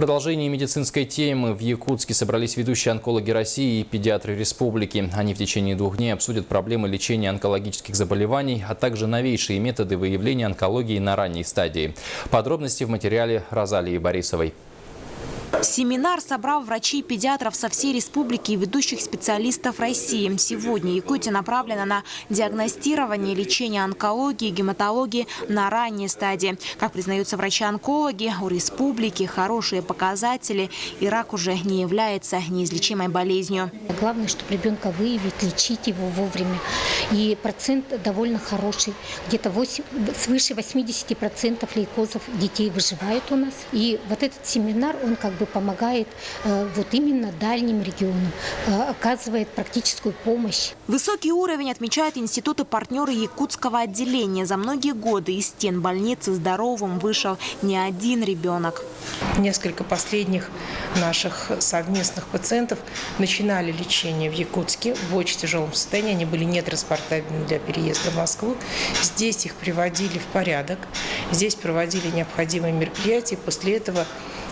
продолжении медицинской темы в Якутске собрались ведущие онкологи России и педиатры республики. Они в течение 2 дней обсудят проблемы лечения онкологических заболеваний, а также новейшие методы выявления онкологии на ранней стадии. Подробности в материале Розалии Борисовой. Семинар собрал врачей и педиатров со всей республики и ведущих специалистов России. Сегодня Якутия направлена на диагностирование и лечение онкологии и гематологии на ранней стадии. Как признаются врачи-онкологи, у республики хорошие показатели, и рак уже не является неизлечимой болезнью. Главное, чтобы ребенка выявить, лечить его вовремя. И процент довольно хороший. Где-то свыше 80% лейкозов детей выживает у нас. И вот этот семинар, он как бы помогает вот именно дальним регионам, оказывает практическую помощь. Высокий уровень отмечают институты-партнеры якутского отделения. За многие годы из стен больницы здоровым вышел не один ребенок. Несколько последних наших совместных пациентов начинали лечение в Якутске в очень тяжелом состоянии. Они были нетранспортабельны для переезда в Москву. Здесь их приводили в порядок. Здесь проводили необходимые мероприятия. После этого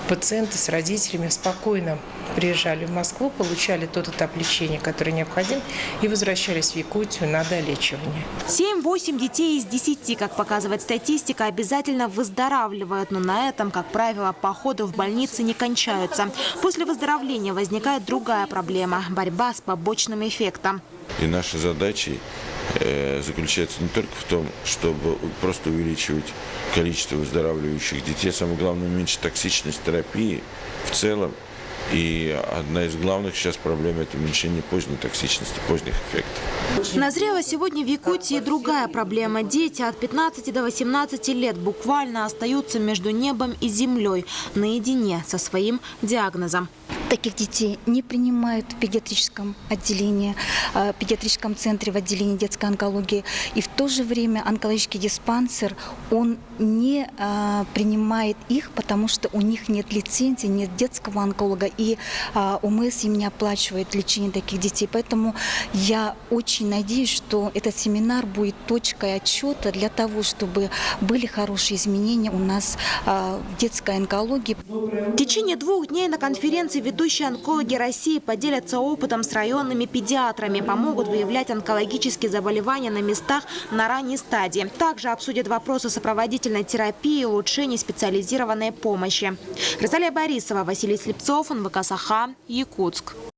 пациенты с родителями спокойно приезжали в Москву, получали тот этап лечения, который необходим, и возвращались в Якутию на долечивание. 7-8 детей из 10, как показывает статистика, обязательно выздоравливают. Но на этом, как правило, походы в больницы не кончаются. После выздоровления возникает другая проблема – борьба с побочным эффектом. И наша задача заключается не только в том, чтобы просто увеличивать количество выздоравливающих детей, самое главное – уменьшить токсичность терапии в целом. И одна из главных сейчас проблем – это уменьшение поздней токсичности, поздних эффектов. Назрела сегодня в Якутии другая проблема. Дети от 15 до 18 лет буквально остаются между небом и землей, наедине со своим диагнозом. Таких детей не принимают в педиатрическом отделении, в педиатрическом центре в отделении детской онкологии. И в то же время онкологический диспансер, он не принимает их, потому что у них нет лицензии, нет детского онколога. И ОМС им не оплачивает лечение таких детей. Поэтому я очень надеюсь, что этот семинар будет точкой отсчета для того, чтобы были хорошие изменения у нас в детской онкологии. В течение 2 дней на конференции ведущие онкологи России поделятся опытом с районными педиатрами, помогут выявлять онкологические заболевания на местах на ранней стадии. Также обсудят вопросы сопроводительной терапии и улучшения специализированной помощи. Розалия Борисова, Василий Слепцов, НВК Саха, Якутск.